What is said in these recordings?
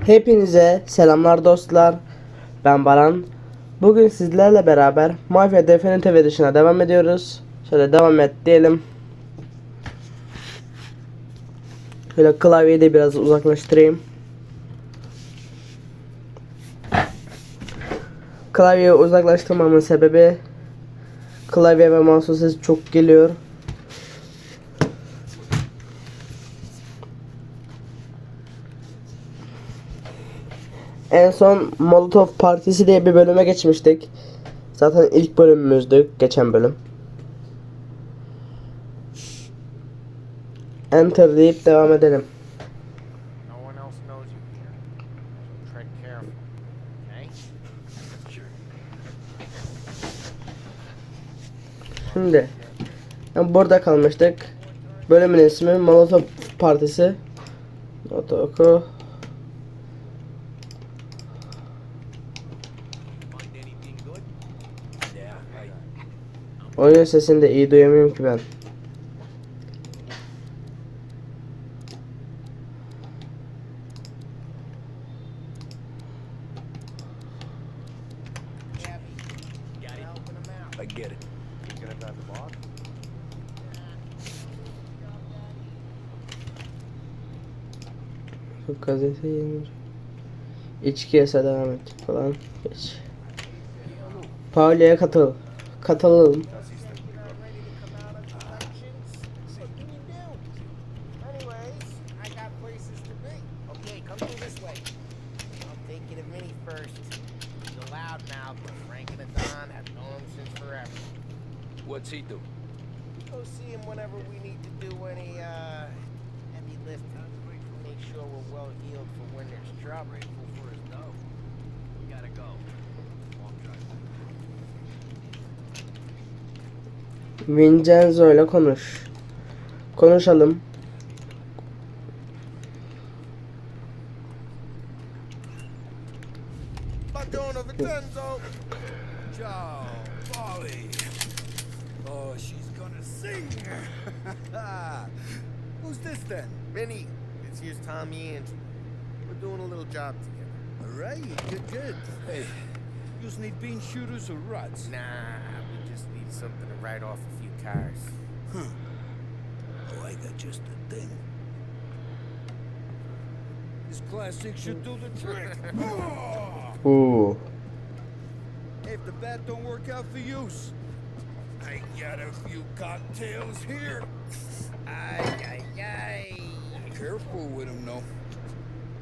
Hepinize selamlar dostlar. Ben Baran. Bugün sizlerle beraber Mafia Definitive Edition'a devam ediyoruz. Şöyle devam et diyelim. Şöyle klavyeyi de biraz uzaklaştırayım. Klavyeyi uzaklaştırmamın sebebi klavye ve mouse'un sesi çok geliyor. En son Molotov Partisi diye bir bölüme geçmiştik. Zaten ilk bölümümüzdü, geçen bölüm. Enter deyip devam edelim. Şimdi burada kalmıştık. Bölümün ismi Molotov Partisi. Notu oku. Oyun sesini de iyi duyamıyorum ki ben. Bu gazete yenir. İçki yasa devam et falan. Geç. Paulia'ya katılalım. What's he do? Go see him whenever we need to do any heavy lifting. Make sure we're well healed for when there's trouble. Grateful for his dough. We gotta go. Long drive. Vincenzo ile konuşalım. Madonna Vincenzo. Ciao, Polly. Oh, she's gonna sing. Who's this then? Benny, this here's Tommy and we're doing a little job together. All right, good. Hey, you just need bean shooters or rods? Nah, we just need something to write off a few cars. Huh. Oh, I got just the thing. This classic should do the trick. Ooh. If the bat don't work out for use, I got a few cocktails here. Ay. Careful with them, though.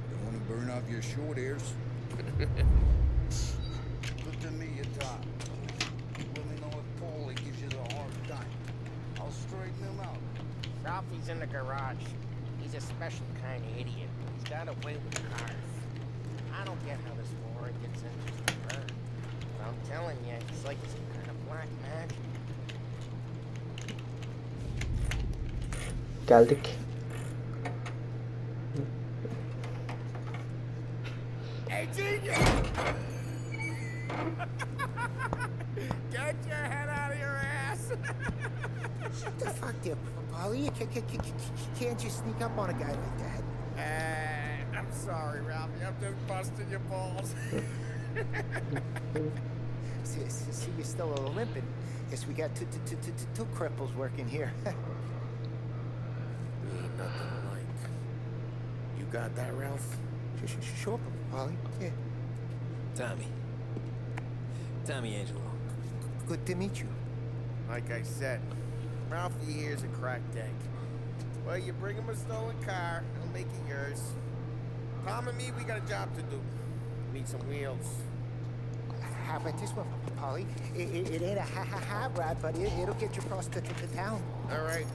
Don't want to burn off your short hairs. Look at me, you talk. Let me know if Paulie gives you the hard time. I'll straighten him out. Ralphie's in the garage. He's a special kind of idiot. He's got a way with cars. I don't get how this Warren gets interested in her. But I'm telling you, it's like some kind of black magic. Geldik. Hey, genius! Get your head out of your ass! Shut the fuck up, Polly. You can't just sneak up on a guy like that. I'm sorry, Ralphie. I'm just busting your balls. See, you're still a little limping. Guess we got two cripples working here. Ain't nothing like. You got that, Ralph? Sure, Polly. Yeah. Tommy Angelo. Good to meet you. Like I said, Ralphie here's a cracked egg. Well, you bring him a stolen car, he'll make it yours. Tom and me, we got a job to do. Need some wheels. How about this one, Polly? It ain't a hot rod, but it'll get you across the town. All right,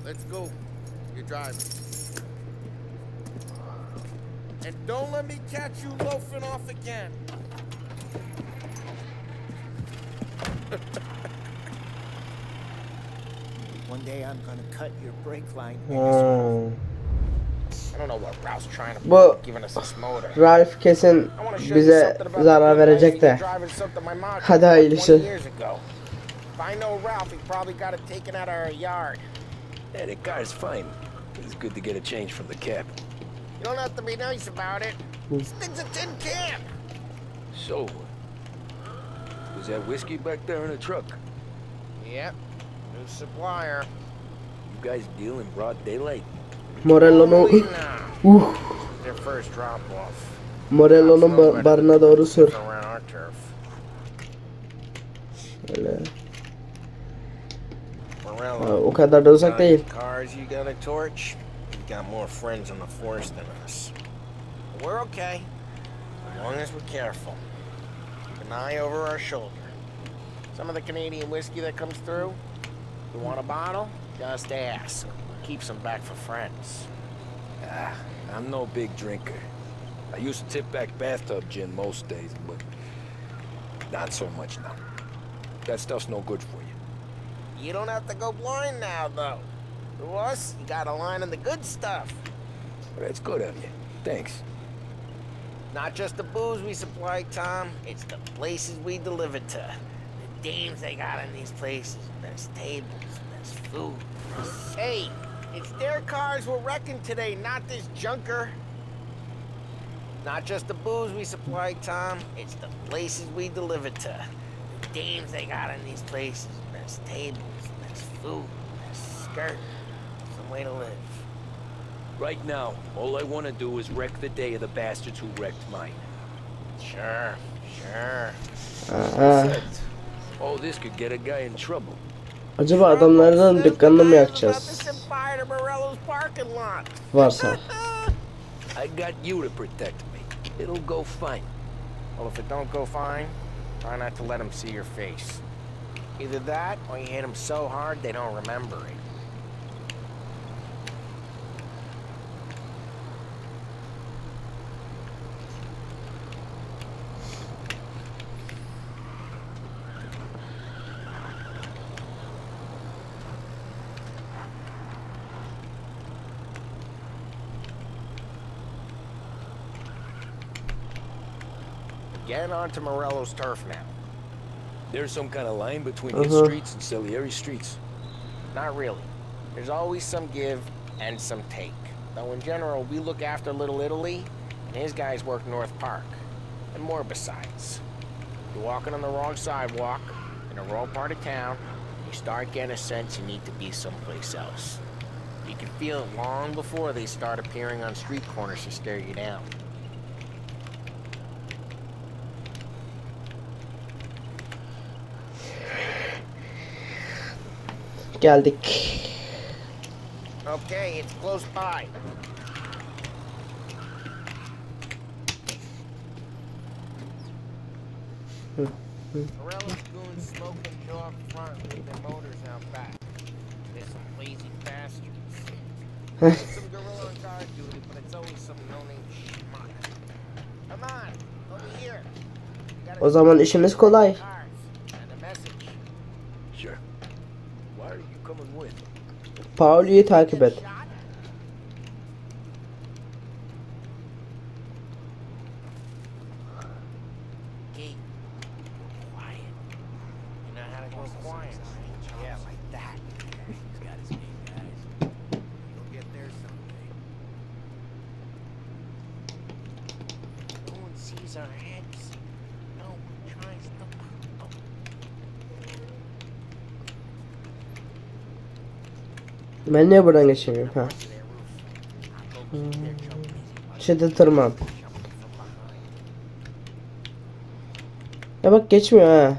let's go. You're driving. And don't let me catch you loafing off again. One day I'm gonna cut your brake line. Oh. I don't know what Ralph's trying to Bu giving us this motor. Ralph kesin bize zarar verecek de. Hadi hayırlısı. If I know Ralph, he probably got it taken out of our yard. Yeah, the car's fine. It's good to get a change from the cab. You don't have to be nice about it. This thing's a tin can. So, was that whiskey back there in the truck? Yep. New supplier. You guys deal in broad daylight? Morello'nun Their first drop off. Morello'nun barına doğru sür. Around our turf. Öyle. Morello. O kadar da uzak değil. Cars you got a torch. You got more friends in the force than us. We're okay. As long as we're careful. Keep an eye over our shoulder. Some of the Canadian whiskey that comes through, you want a bottle? Just ask. Keep some back for friends. I'm no big drinker. I used to tip back bathtub gin most days, but not so much now. That stuff's no good for you. You don't have to go blind now, though. To us, you got a line of the good stuff. That's good of you. Thanks. Not just the booze we supply, Tom. It's the places we deliver to. The dames they got in these places. There's tables, there's food. Hey, it's their cars we're wrecking today, not this junker. Not just the booze we supply, Tom. It's the places we deliver to. The dames they got in these places. There's tables, there's food, there's skirt. Some way to live. Right now, all I want to do is wreck the day of the bastards who wrecked mine. Sure, sure. Oh, this could get a guy in trouble. Acaba adamlardan dükkanını mı yakacağız? Varsa. I got you to protect me. It'll go fine. Well, if it don't go fine, try not to let them see your face. Either that, or you hit them so hard they don't remember it. Getting onto Morello's turf now. There's some kind of line between his streets and Salieri streets. Not really. There's always some give and some take. Though in general, we look after Little Italy, and his guys work North Park. And more besides. You're walking on the wrong sidewalk, in the wrong part of town, you start getting a sense you need to be someplace else. You can feel it long before they start appearing on street corners to stare you down. Geldik. Okay, it's close by. Morello's goons smoke and jaw up front and leave their motors out back. They're some lazy bastards. There's some gorilla on guard duty, but it's always some no-name schmuck. Come on, over here. O zaman işimiz kolay. And a message. Sure. Why are you coming with? Pauli'yi takip et. Ben niye buradan geçemiyorum ha? Şimdi tırman. Ya bak geçmiyor ha.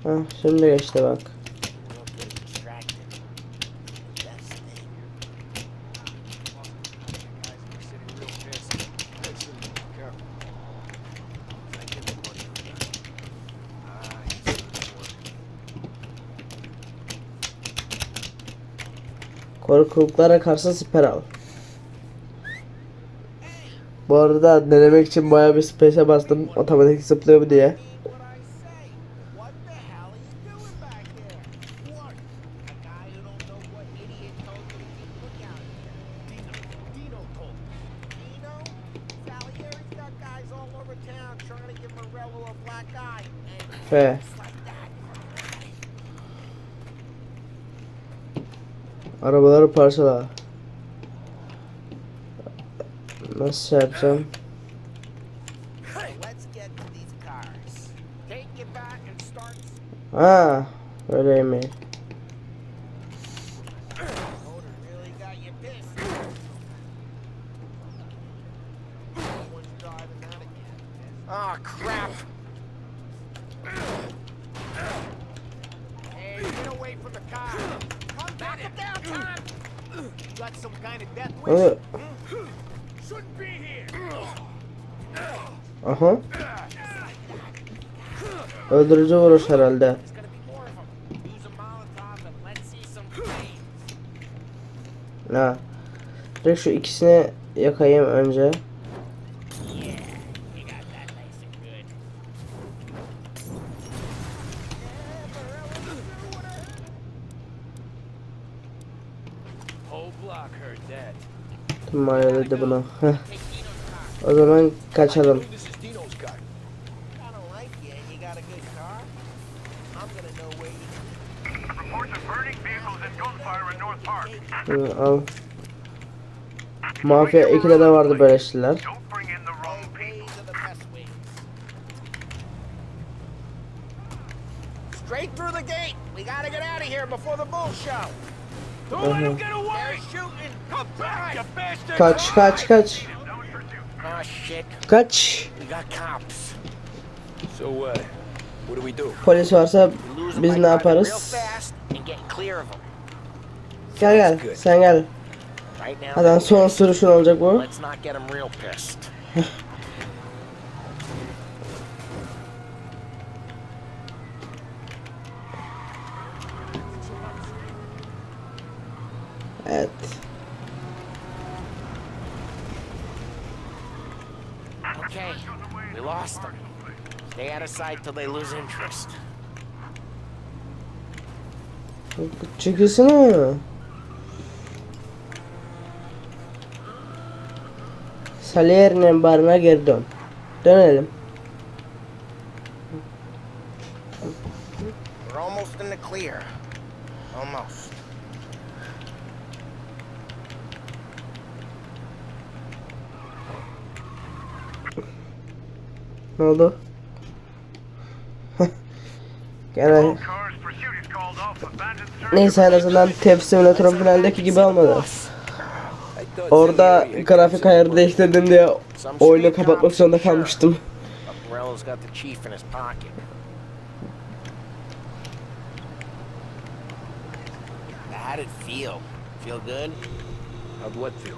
Ha şimdi geçti bak. Korkuluklara karşı siper al. Bu arada denemek için bayağı bir space'e bastım otomatik zıplıyor mu diye. Arabaları parçala. Nasıl şey yapacağım? So let's get to these cars. Take it back and start. Ha, öyle mi? Motor really got you pissed. Someone's driving that again. Oh crap! Hey, get away from the car! Come back it down, Tom! You got some kind of death wish? Evet. Shouldn't be here. Aha. Öldürücü vuruş herhalde. There's gonna be more of them. Use a Molotov and let's see some flames. Ha. Direkt şu ikisini yakayım önce. Yeah, you got that nice and good. Whole block heard that. Tüm mahalle dedi bunu. Heh. O zaman kaçalım. This is Dino's car. I don't like you and you got a good car. I'm gonna know where you Reports of burning vehicles and gunfire in North Park. Hı, al. Mafia 2'de de vardı böyle şeyler. Don't bring in the wrong people. days of the best wings. Straight through the gate. We gotta get out of here before the bull show. Don't let them get away! They're shooting. Come back, You bastard! Kaç kaç kaç. No pursuit. Oh shit. Kaç. We got cops. So what do we do? Polis varsa We lose 'em biz by ne driving yaparız? real fast and get clear of them. Gel gel. Sen gel. Right now. Zaten son sürüşün olacak bu. Let's not get them real pissed. Evet. Okay, we lost them. Stay out of sight till they lose interest. Çekilsene. Salier'in barına geri dön. Dönelim. We're almost in the clear. Almost. Ne oldu? Gene All cars, pursuit is called off. Abandoned search. neyse en azından TEF simülatörün finaldeki gibi olmadı. I thought Orada some area grafik ayarı değiştirdim diye oyunu kapatmak zorunda kalmıştım. Morello's got the chief in his pocket. How'd it feel? Feel good? How'd what feel?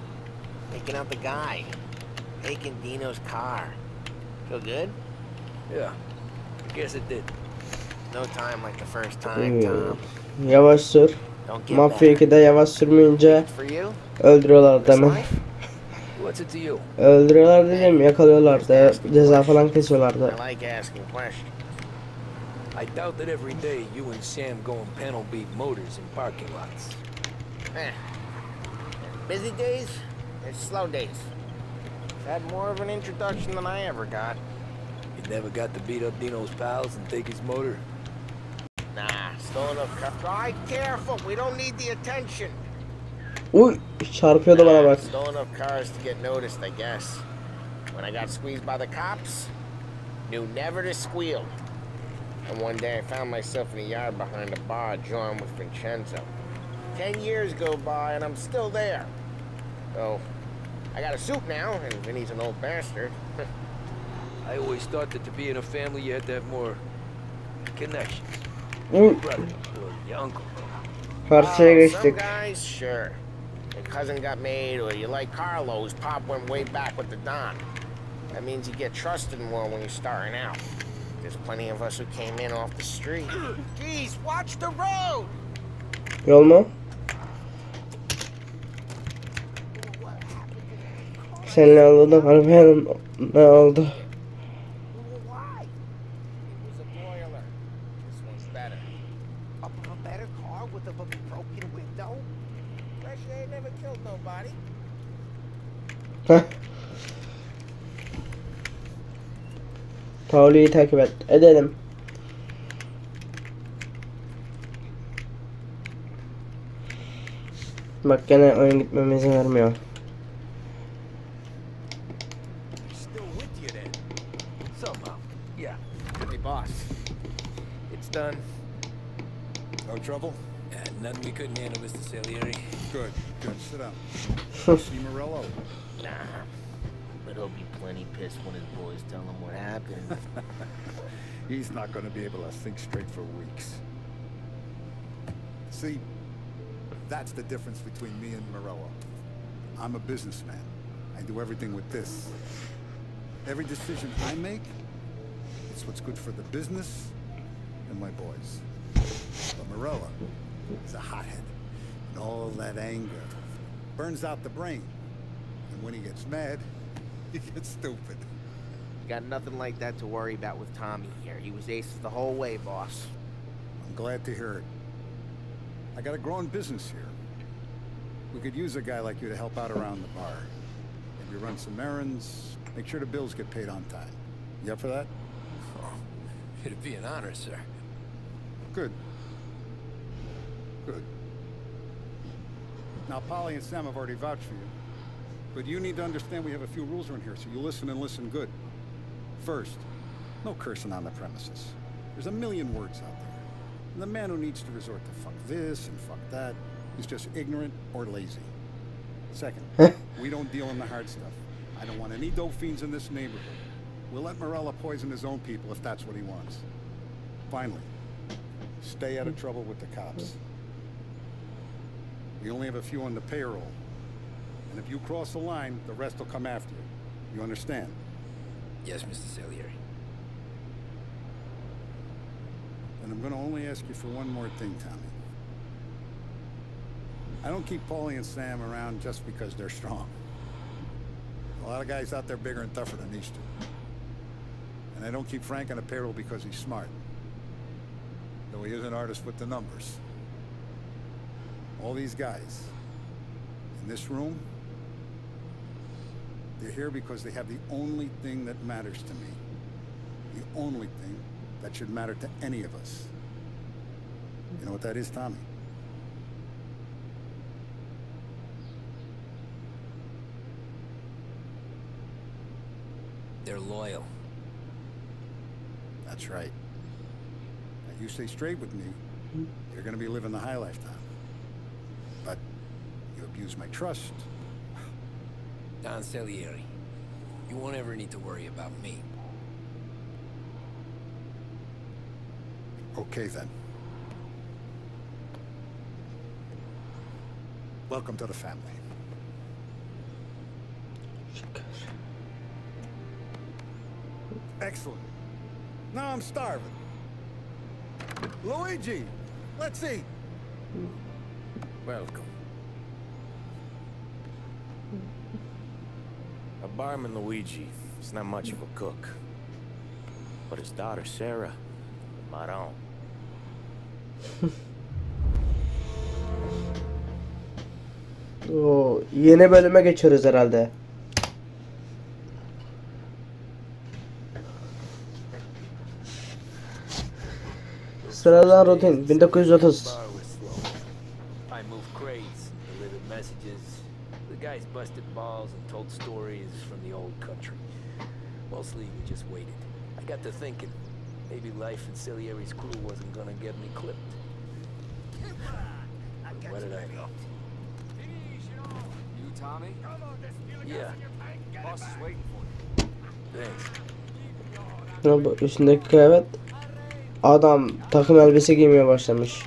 Taking out the guy. Taking Dino's car. Feel good? Yeah, I guess it did. No time like the first time, Tom. Yavaş sür. Don't get Mafya back. 2'de yavaş sürmeyince For you? öldürüyorlar This demin. life? What's it to you? Öldürüyorlar dedim, yakalıyorlardı, ceza falan kesiyorlardı. I like asking questions. I doubt that every day you and Sam go and panel beat motors in parking lots. Busy days and slow days. Had more of an introduction than I ever got. You never got to beat up Dino's pals and take his motor? Nah, stolen up car. Drive careful. We don't need the attention. Uy, çarpıyordu bana bak. Stolen up cars to get noticed, I guess. When I got squeezed by the cops, knew never to squeal. And one day I found myself in the yard behind a bar drawing with Vincenzo. 10 years go by and I'm still there. So, I got a suit now, and Vinny's an old bastard. I always thought that to be in a family you had to have more connections. Uy, Your brother or your uncle. karşıya Some geçtik. guys, sure. Your cousin got made, or you like Carlos, Pop went way back with the Don. That means you get trusted more when you're starting out. There's plenty of us who came in off the street. Jeez, watch the road! Yol mu? Seninle anladım, arabanın ne oldu? Why? It was a boiler. This one's better. A better car with a broken window? Fresh air never killed nobody. Heh. Pauli'yi takip edelim. Bak gene oyun gitmeme izin vermiyor. Still with you then? Somehow. Yeah. Hey, boss. It's done. No trouble? Yeah, nothing we couldn't handle, Mr. Salieri. Good, good. Sit down. See Morello? Nah. But he'll be plenty pissed when his boys tell him what happened. He's not going to be able to think straight for weeks. See, that's the difference between me and Morello. I'm a businessman. I do everything with this. Every decision I make, it's what's good for the business and my boys. But Morello is a hothead. And all that anger burns out the brain. And when he gets mad, he gets stupid. Got nothing like that to worry about with Tommy here. He was aces the whole way, boss. I'm glad to hear it. I got a growing business here. We could use a guy like you to help out around the bar. Maybe run some errands, make sure the bills get paid on time. You up for that? Oh, it'd be an honor, sir. Good. Good. Now, Polly and Sam have already vouched for you. But you need to understand we have a few rules around here, so you listen and listen good. First, no cursing on the premises. There's a million words out there. And the man who needs to resort to fuck this and fuck that is just ignorant or lazy. Second, we don't deal in the hard stuff. I don't want any dope fiends in this neighborhood. We'll let Morello poison his own people if that's what he wants. Finally, stay out of trouble with the cops. We only have a few on the payroll. And if you cross the line, the rest will come after you. You understand? Yes, Mr. Salieri. And I'm going to only ask you for one more thing, Tommy. I don't keep Paulie and Sam around just because they're strong. A lot of guys out there bigger and tougher than these two. And I don't keep Frank on the payroll because he's smart. Though he is an artist with the numbers. All these guys in this room, they're here because they have the only thing that matters to me. The only thing that should matter to any of us. You know what that is, Tommy? They're loyal. That's right. Now you stay straight with me, you're gonna be living the high lifetime. But you abuse my trust. Don Salieri, you won't ever need to worry about me. Okay, then. Welcome to the family. Excellent. Now I'm starving. Luigi, let's eat. Welcome. A barman Luigi is not much of a cook. But his daughter Sarah, Maron. Oo, yeni bölüme geçiyoruz herhalde. Sıradan rutin 1930. I moved crates, delivered messages. The guys busted balls and told stories from the old country. Mostly we just waited. I got to thinking, maybe life in Salieri's crew wasn't gonna get me clipped. What did I know? You, Tommy? Yeah. Boss is waiting for you. Thanks. Ne bu üstündeki kıyafet? Adam takım elbise giymeye başlamış.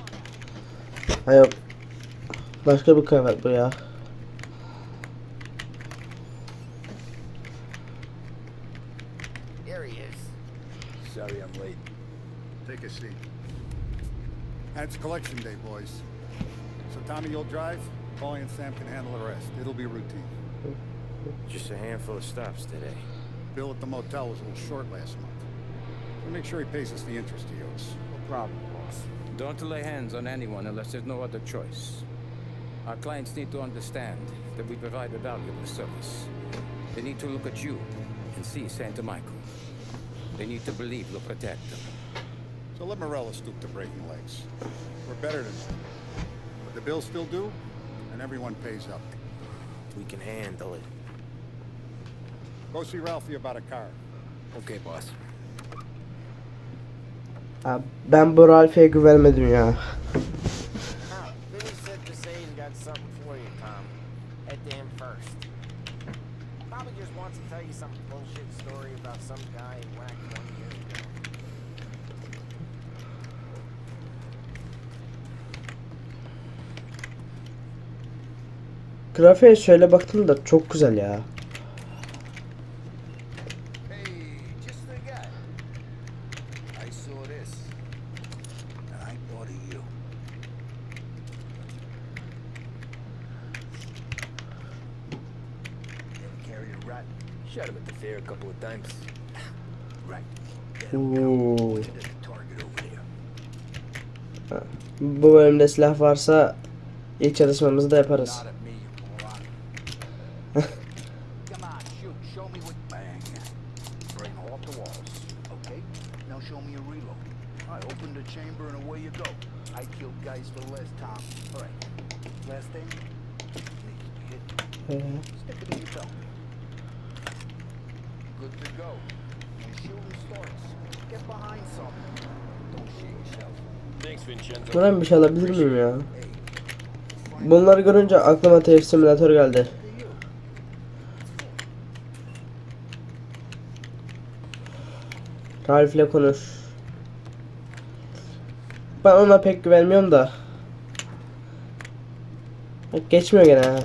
Ha yok. Başka bir kıyafet bu ya. There he is. Sorry I'm late. Take a seat. And it's collection day, boys. So Tommy, you'll drive. Paulie and Sam can handle the rest. It'll be routine. Just a handful of stops today. Bill at the motel was a little short last month. We'll make sure he pays us the interest he owes. No problem, boss. Don't lay hands on anyone unless there's no other choice. Our clients need to understand that we provide a valuable service. They need to look at you and see Santa Michael. They need to believe you'll protect them. So let Morello stoop to breaking legs. We're better than them. But the bill's still due, and and everyone pays up. We can handle it. Go see Ralphie about a car. Okay, boss. Abi, ben bu Ralph'e güvenmedim ya. Now, Vinny said the Satan got something for you, Tom. Head to him first. Probably just wants to tell you some bullshit story about some guy he whacked 1 year ago. Grafiğe şöyle baktım da çok güzel ya. Hey, just the guy. I saw this, and I thought of you. Ever carry a rat? Shot him at the fair a couple of times. Right. Oo. Pointed at the target over there. Bu bölümde silah varsa ilk çalışmamızı da yaparız. Not at me, you moron. Come on, shoot. Show me what. Bang. Bring off the walls. Okay. Now show me a reload. I open the chamber and away you go. I killed guys for less, Tom. All right. Last thing. Needs to hit. Stick it in your belt. Good to go. When shooting starts, get behind something. Don't shoot yourself. Thanks, Vincenzo. Buradan bir şey alabilir miyim ya? Bunları görünce aklıma TF simülatör geldi. Ralph ile konuş. Ben ona pek güvenmiyorum da. Bak geçmiyor gene ha.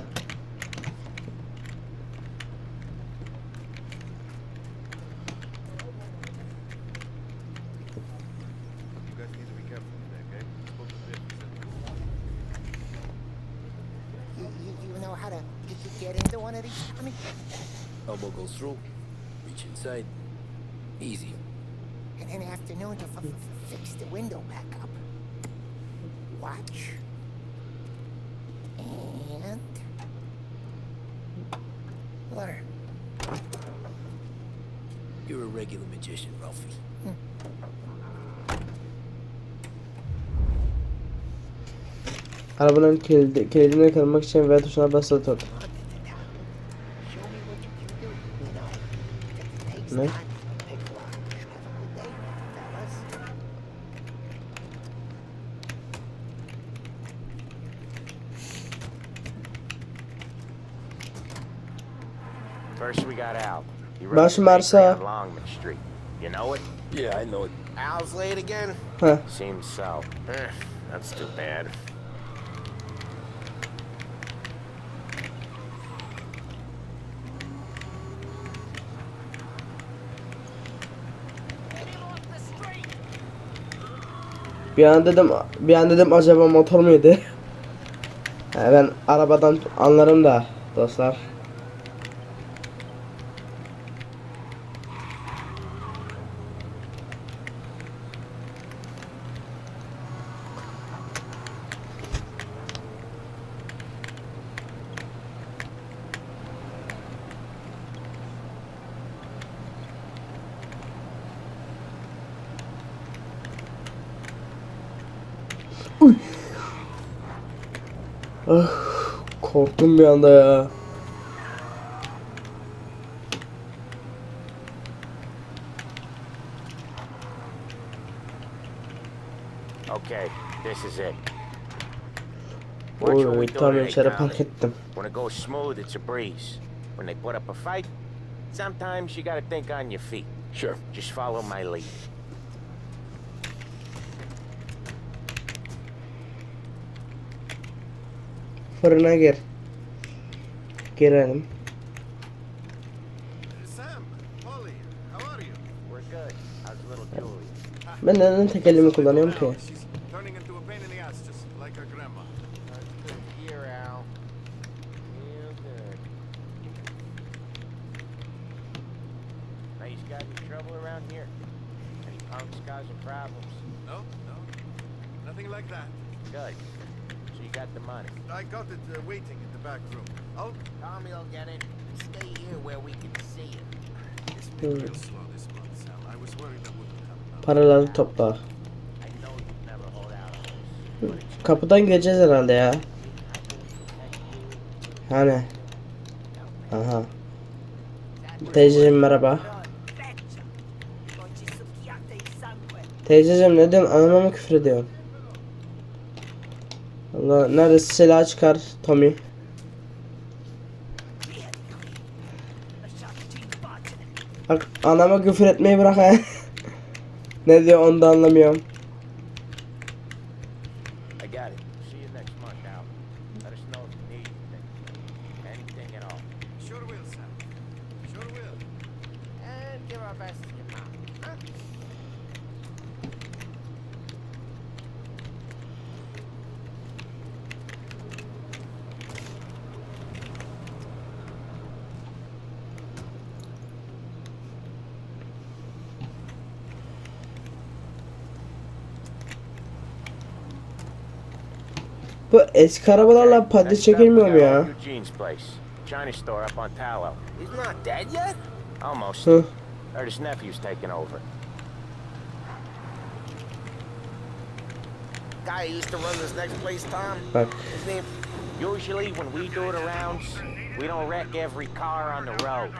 You know how to get into one of these? I mean, Elbow goes through. Reach inside. Easy. in an afternoon to fix the window back up. Watch. And learn. You're a regular magician, Ralphie. Arabanın kilidini kırmak için V tuşuna basılı tut. Show me what you can do, you know. It takes Ne? time. Takes a lot. Have a good day, fellas. First we got Al. He runs Başım a bakery arsa. on Longman Street. You know it? Yeah, I know it. Al's late again? Heh. Seems so. That's too bad. Bir an dedim acaba motor muydu? Ben arabadan anlarım da dostlar. Ah, korktum bir anda ya. Okay, this is it. Watch what we Oy, do tam today, içeri Tommy. park ettim. When it goes smooth, it's a breeze. When they put up a fight, sometimes you gotta think on your feet. Sure. Just follow my lead. Fırına gir. Girelim. Sam, Polly, how are you? We're good. How's little Julie? Ben neden tek elimi kullanıyorum ki? She's turning into a pain in the ass, just like her grandma. That's good to hear, Al. Real good. Now, you got any trouble around here? Any punks causing problems? No, nothing like that. Good. So you got the money. I got it waiting in the back room. Tommy'll get it. Stay here where we can see it. It's been real slow this month, Sam. I was worried that wouldn't come now. Paraları topla. I know you'd never hold out on us. Kapıdan gireceğiz herhalde ya. I can protect you. Hani. Aha. Teyzeciğim merhaba. Teyzeciğim ne diyorsun? Anama mı küfür ediyorsun? Allah, neresi silah çıkar Tommy. Bak anama küfür etmeyi bırak ha. Ne diyor onu da anlamıyorum. I got it. See you next month, Al. Let us know if you need anything at all. Sure will, Sam. Sure will. And give our best to your mom, huh? Bu eski arabalarla patates çekilmiyor mu ya? Eugene's place. China store up on Tallow. He's not dead yet? Almost. Hı. Heard his nephew's taking over. Guy who used to run this next place, Tom. Bak. His name. Usually when we do the rounds, we don't wreck every car on the road.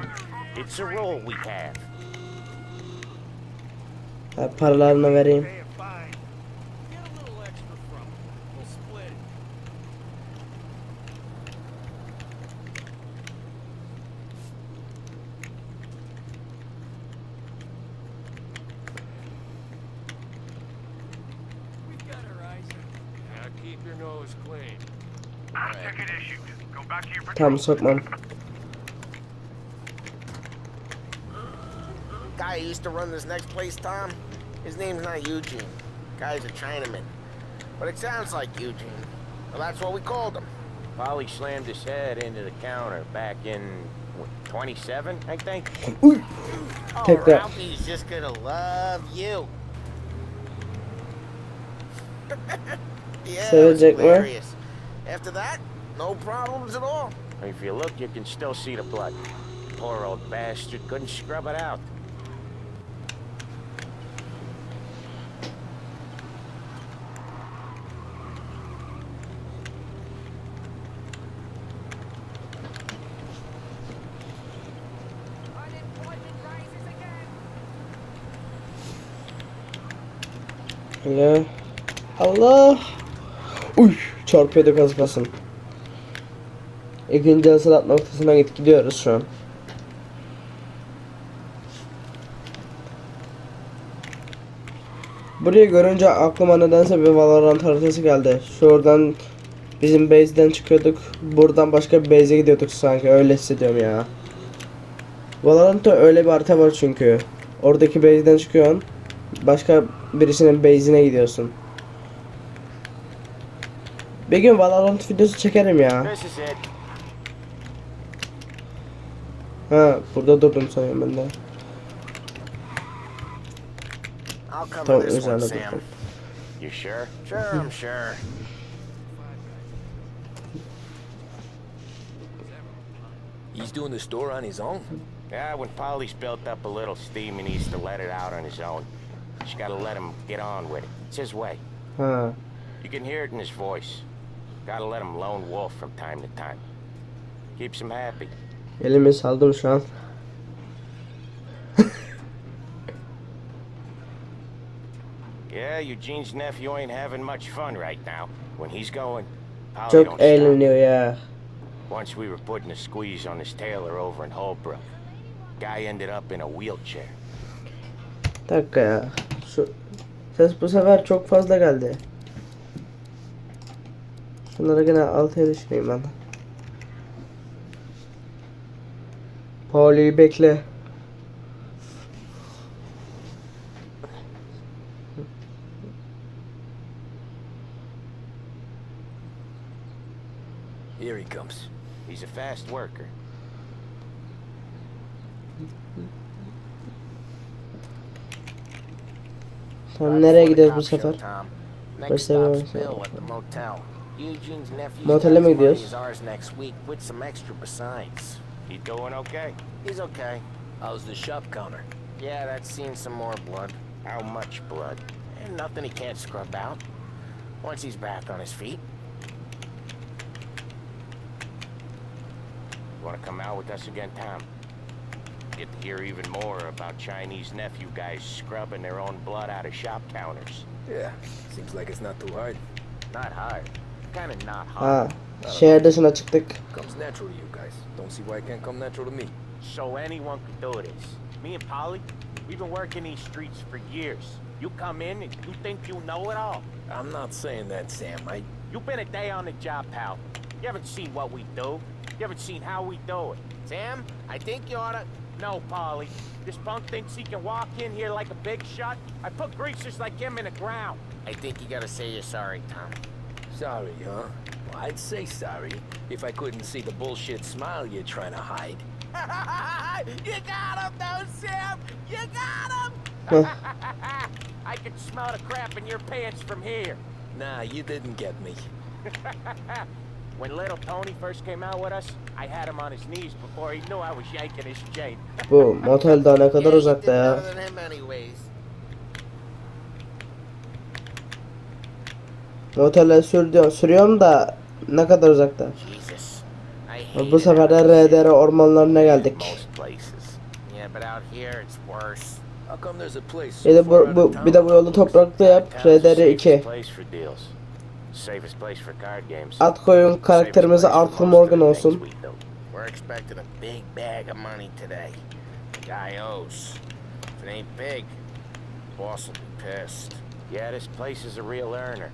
It's a rule we have. Ha, paralarını vereyim. Pay a fine. Get a little extra from it. We'll split it. We've got her eyes on. Now keep your nose clean. Ticket issued. Go back to your patrol. Tam sokmam. Guy who used to run this next place, Tom. His name's not Eugene. Guy's a Chinaman. But it sounds like Eugene. Well, that's what we called him. Polly slammed his head into the counter back in, what, 27, I think? Oh, Take that. Ralphie's just gonna love you. Yeah, it was Sevecek mi? hilarious. After that, no problems at all. If you look, you can still see the blood. Poor old bastard couldn't scrub it out. Allah. Allah. Uy, çarpıyorduk az kalsın. İkinci hasılat noktasına gidiyoruz şu an. Burayı görünce aklıma nedense bir Valorant haritası geldi. Şuradan bizim base'den çıkıyorduk. Buradan başka bir base'e gidiyorduk sanki. Öyle hissediyorum ya. Valorant'ta öyle bir harita var çünkü. Oradaki base'den çıkıyorsun. Başka birisinin base'ine gidiyorsun. Bir gün Valorant videosu çekerim ya. This is it. Ha, burada durdum sanıyorum ben de. I'll cover Tamam, this one, üzerine Sam. durdum. You sure? Sure, I'm sure. He's doing the store on his own? Yeah, when Polly's built up a little steam, he needs to let it out on his own. Just gotta let him get on with it. It's his way. Ha. You can hear it in his voice. Gotta let him lone wolf from time to time. Keeps him happy. Elimi saldım şu an. Yeah, Eugene's nephew ain't having much fun right now. When he's going, Polly Çok don't stop. eğleniyor ya. Once we were putting a squeeze on his tailor over in Holbrook. Guy ended up in a wheelchair. Dakika ya. Şu ses bu sefer çok fazla geldi. Şunları gene altıya düşüreyim ben. Pauli'yi bekle. Here he comes. He's a fast worker. Sen nereye gidiyoruz bu sefer? Tom. Başka Next bir stop's yere. Bill at the motel. Eugene's nephew's Motele mi dad's money gidiyoruz? is ours next week with some extra besides. He doing okay? He's okay. How's the shop counter? Yeah, that's seen some more blood. How much blood? And nothing he can't scrub out. Once he's back on his feet. Want to come out with us again, Tom? Get to hear even more about Chinese nephew guys scrubbing their own blood out of shop counters. Yeah, seems like it's not too hard. Not hard. Kind of not hard. Şehir dışına çıktık. Comes natural to you guys. Don't see why it can't come natural to me. So anyone could do this. Me and Polly, we've been working these streets for years. You come in and you think you know it all. I'm not saying that, Sam. You've been a day on the job, pal. You haven't seen what we do. You haven't seen how we do it. Sam, I think you oughta... No, Polly. This punk thinks he can walk in here like a big shot. I put greasers like him in the ground. I think you gotta say you're sorry, Tom. Sorry, huh? Well, I'd say sorry if I couldn't see the bullshit smile you're trying to hide. You got him, though, Sam! You got him! I can smell the crap in your pants from here. Nah, you didn't get me. When little Tony first came out with us, I had him on his knees before he knew I was yanking his chain. Bu motel daha ne kadar uzakta ya. Motele sürüyorum da ne kadar uzakta. Bu sefer de RDR ormanlarına geldik. Bir de bu yolu toprakta yap. RDR 2. At koyun karakterimize Arthur Morgan olsun. We're expecting a big bag of money today. The guy owes. If it ain't big, boss will be pissed. Yeah, this place is a real earner.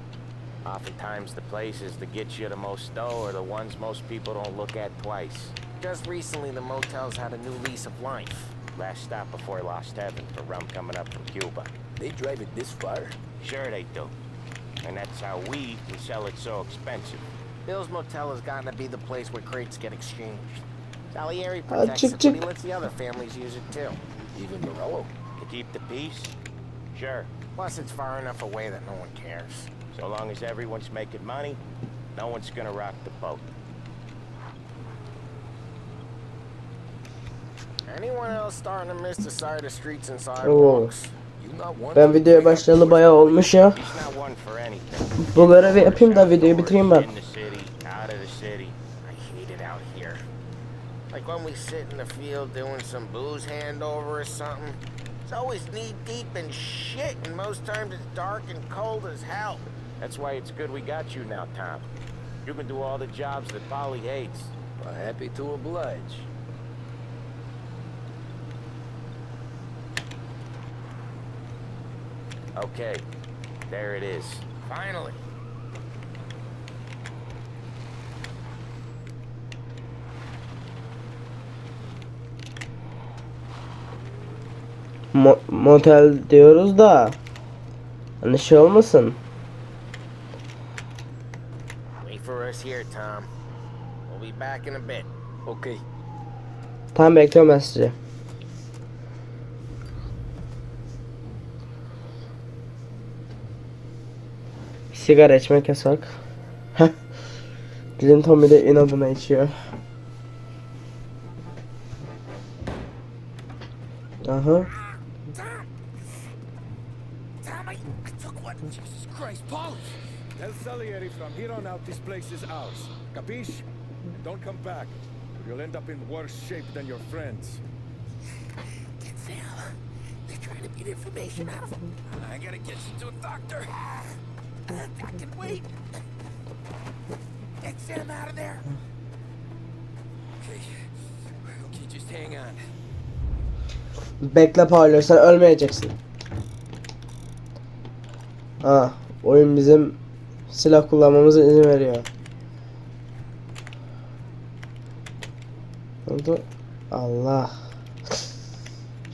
Oftentimes the places that get you the most dough are the ones most people don't look at twice. Just recently the motel's had a new lease of life. Last stop before Lost Heaven for rum coming up from Cuba. They drive it this far? Sure they do. And that's how we can sell it so expensive. Bill's Motel has gotten to be the place where crates get exchanged. Salieri protects it, but he lets the other families use it too. Even Morello. To keep the peace? Sure. Plus it's far enough away that no one cares. So long as everyone's making money, no one's gonna rock the boat. Anyone else starting to miss the side of streets and sidewalks? Ben videoya başlayalı bayağı olmuş ya. Bu görevi yapayım da videoyu bitireyim ben. Like when we sit in the field doing some booze handover or something. It's always knee deep in shit, and most times it's dark and cold as hell. That's why it's good we got you now, Tom. You can do all the jobs that Polly hates. Well, happy to oblige. Okay, there it is. Finally. Motel diyoruz da hani şey olmasın. Wait for us here, Tom. We'll be back in a bit. Okay. Tamam, bekliyorum ben sizi. Sigara içmek yasak. Bizim Tommy de inadına içiyor. Aha. Jesus Christ, Paul! Tell Salieri from here on out this place is ours. Capiche? Don't come back, or you'll end up in worse shape than your friends. Get Sal. They're trying to beat information out of him. I gotta get you to a doctor. I can wait. Get Sam out of there. Okay, just hang on. Bekle Paulo, sen ölmeyeceksin. Oyun bizim silah kullanmamıza izin veriyor. Oldu. Allah.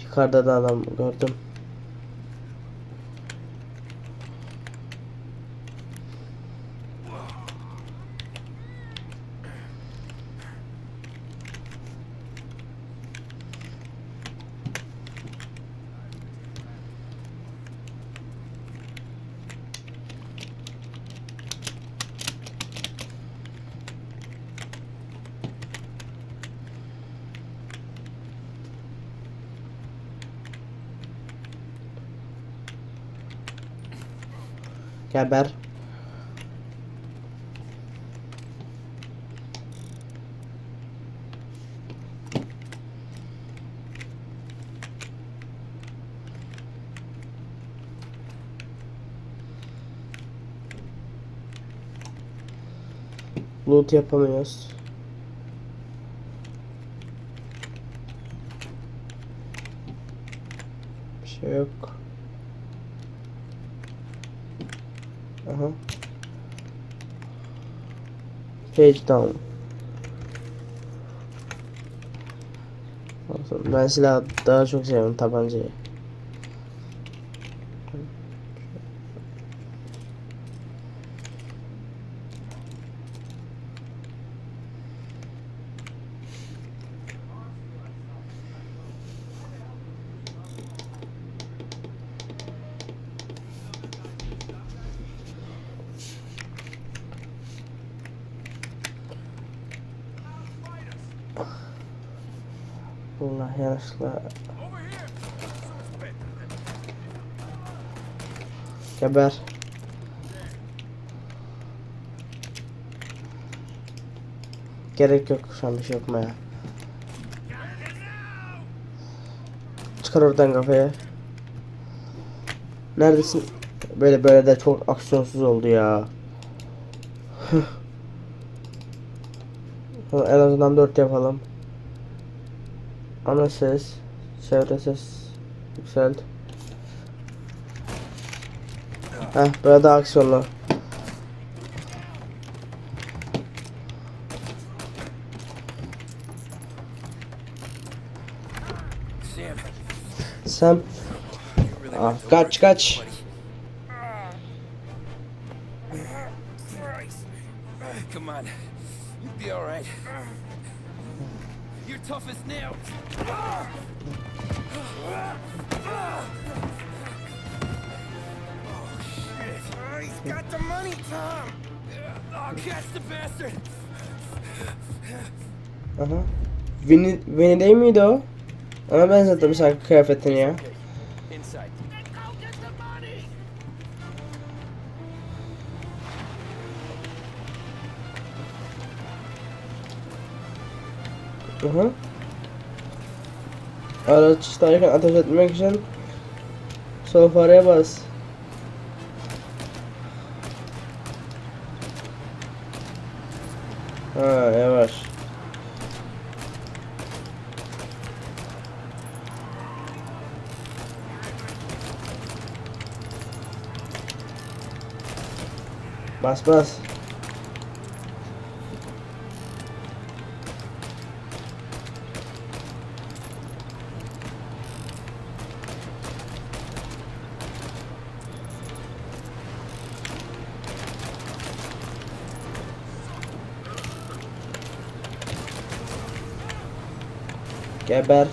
Yukarıda da adam gördüm. Geber. Loot yapamıyoruz. Bir şey yok. Aha. Page down. Ben silah daha çok seviyorum, tabancayı. Allah yanlışlıkla geber. Gerek yok şu an bir şey yapmaya. Çıkar oradan kafayı. Neredesin? Böyle de çok aksiyonsuz oldu ya. En azından 4 yapalım. Ana ses, çevre ses yükselt. Böyle daha aksiyonlu. Sam. Kaç. Come on. You'll be all right. You're tough as nails. Oh shit. He's got the money, Tom. I'll catch the bastard. Aha. Vinny değil miydi o? Ona benzettim sanki kıyafetini ya. Aha. Araçtayken ateş etmek için sol fareye bas. Yavaş. Bas. Geber.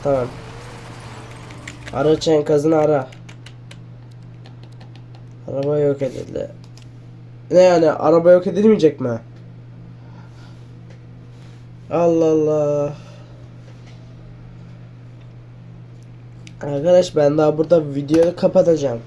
Tamam. Araç enkazını ara. Araba yok edildi. Ne yani, araba yok edilmeyecek mi? Allah Allah. Arkadaş ben daha burada videoyu kapatacağım.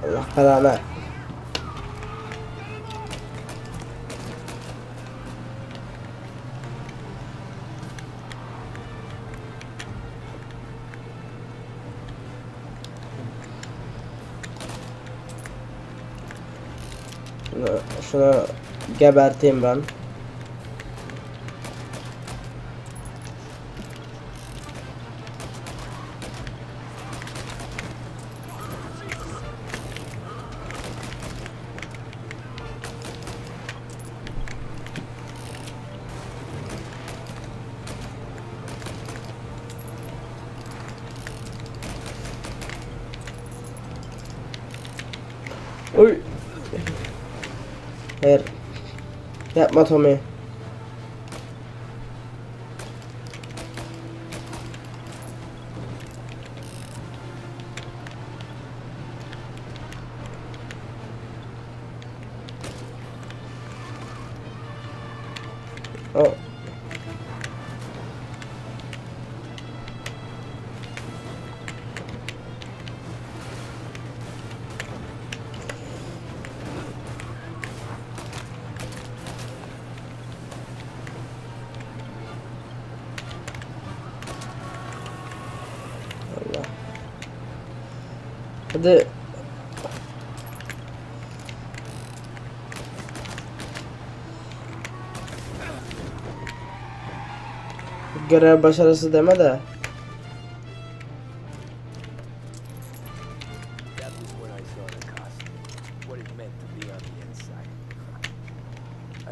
Allah belanı. Şunu geberteyim ben. Uy. Hayır. Yapma Tommy. Oh. Allah. Hadi. Görev başarısı deme de.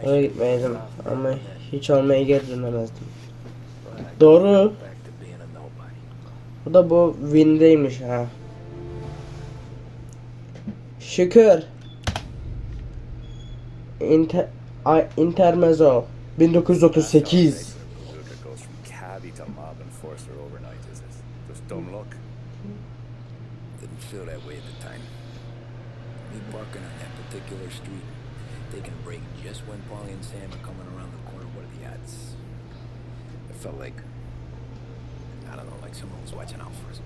Oraya gitmeydim ama hiç olmaya geri dönemezdim. Doğru. Bu da bu Win'deymiş ha. Şükür. Intermezzo 1938. Didn't feel that way at the time. Me parking on that particular street, taking a break just when Paulie and Sam are coming around the corner. What are the odds? It felt like, I don't know, like someone was watching out for us.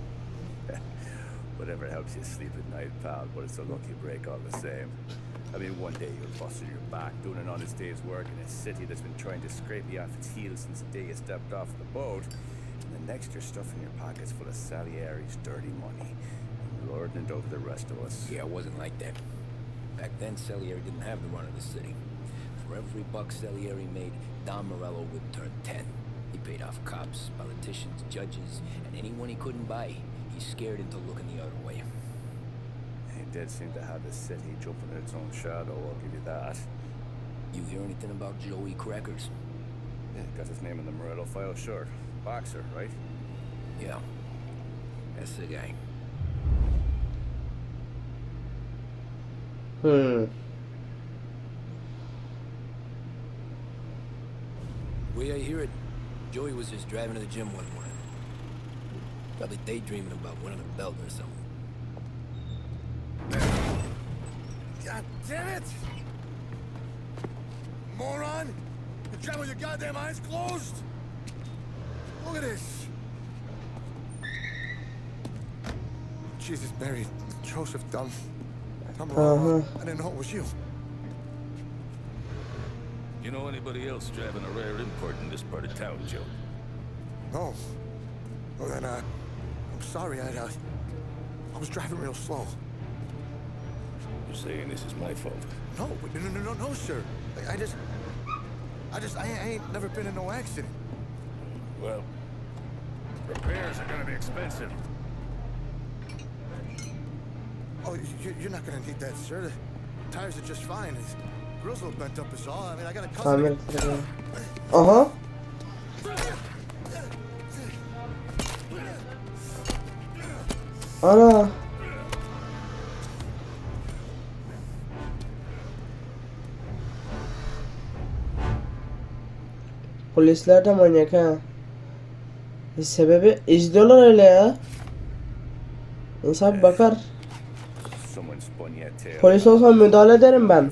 Whatever helps you sleep at night, pal, but it's a lucky break all the same. I mean, one day you'll bustle your back doing an honest day's work in a city that's been trying to scrape you off its heels since the day you stepped off the boat. And the next you're stuffing your pockets full of Salieri's dirty money and lording it over the rest of us. Yeah, it wasn't like that. Back then, Salieri didn't have the run of the city. For every buck Salieri made, Don Morello would turn 10. He paid off cops, politicians, judges, and anyone he couldn't buy. He's scared into looking the other way. He did seem to have the city jumping in its own shadow, I'll give you that. You hear anything about Joey Crackers? Yeah, got his name in the Morello file, sure. Boxer, right? Yeah, that's the guy. Way I hear it, Joey was just driving to the gym one morning. Probably daydreaming about winning a belt or something. God damn it! Moron! You drive with your goddamn eyes closed? Look at this! Jesus, Mary, Joseph, Dumb. I'm wrong. I didn't know it was you. You know anybody else driving a rare import in this part of town, Joe? No. Well then, I'm sorry, I was driving real slow. You're saying this is my fault? No, no, sir. I ain't never been in no accident. Well, repairs are gonna be expensive. Oh, you're not gonna need that, sir. The tires are just fine. His grill's a little bent up is all. I mean, I got a customer. Ana. Polisler de manyak ha. Sebebi izliyorlar öyle ya. İnsan bir bakar. Polis olsam müdahale ederim ben.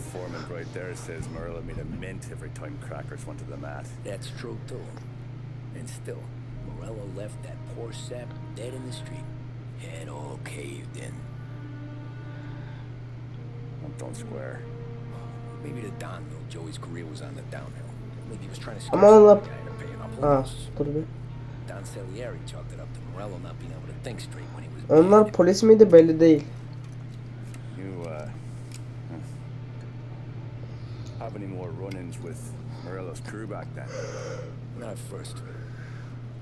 That's true too. And still, Morello left that poor sap dead in the street. Head all caved in. Don't square. Maybe the Don knew Joey's career was on the downhill. Maybe he was trying to scare the guy into paying up dur bir. Don Salieri chalked it up to Morello not being able to think straight when he was. Onlar polis miydi belli değil. You have any more run-ins with Morello's crew back then? Not at first.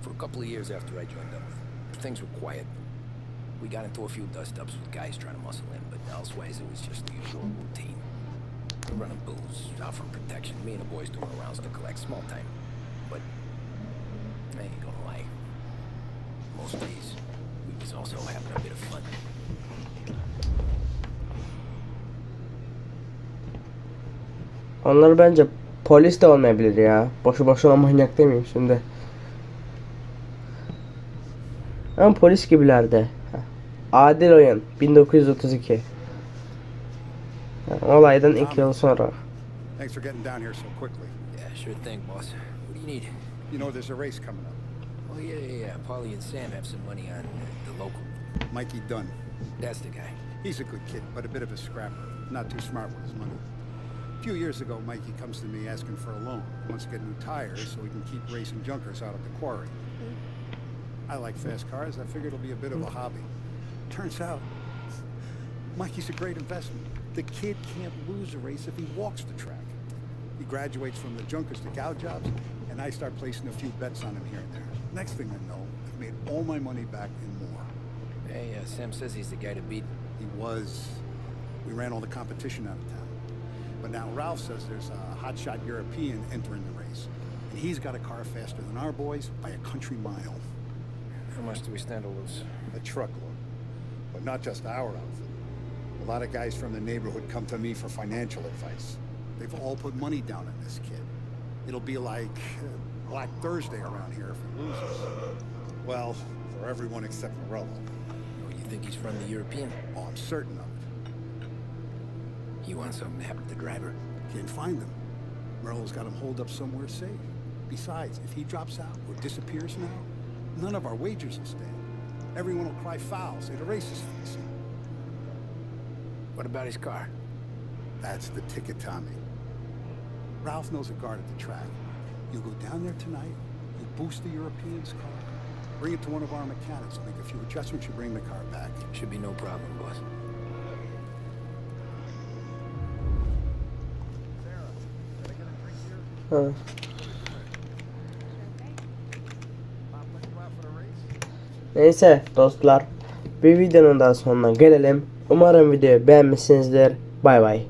For a couple of years after I joined up, things were quiet. We got into a few dust-ups with guys trying to muscle in, but elsewise it was just the usual routine. Running booze, offering protection, me and the boys doing rounds to collect small time. But I ain't gonna lie. Most days, we was also having a bit of fun. Onlar bence polis de olmayabilir ya. Boşu boşuna manyak demeyeyim şimdi. Ama polis gibilerdi. Adil oyun 1932. Olaydan 2 yıl sonra. Thanks for getting down here so quickly. Yeah, sure thing, boss. What do you need? You know there's a race coming up. Oh, yeah. Paulie and Sam have some money on the local. Mikey Dunn. That's the guy. He's a good kid, but a bit of a scrapper. Not too smart with his money. A few years ago, Mikey comes to me asking for a loan. He wants to get new tires so he can keep racing junkers out at the quarry. I like fast cars. I figured it'll be a bit of a hobby. Turns out, Mikey's a great investment. The kid can't lose a race if he walks the track. He graduates from the junkers to gal jobs, and I start placing a few bets on him here and there. Next thing I know, I've made all my money back and more. Hey, Sam says he's the guy to beat. He was. We ran all the competition out of town. But now Ralph says there's a hotshot European entering the race. And he's got a car faster than our boys by a country mile. How much do we stand to lose? A truckload. But not just our outfit. A lot of guys from the neighborhood come to me for financial advice. They've all put money down on this kid. It'll be like Black Thursday around here if he loses. Well, for everyone except Morello. Oh, you think he's from the European? Oh, I'm certain of it. You want something to happen to the driver? Can't find him. Morello's got him holed up somewhere safe. Besides, if he drops out or disappears now, none of our wagers will stand. Everyone will cry foul, say the race is fixed. What about his car? That's the ticket, Tommy. Ralph knows a guard at the track. You go down there tonight, you boost the European's car, bring it to one of our mechanics, make a few adjustments, you bring the car back. Should be no problem, boss. Neyse dostlar, bir videonun daha sonuna gelelim. Umarım videoyu beğenmişsinizdir. Bay bay.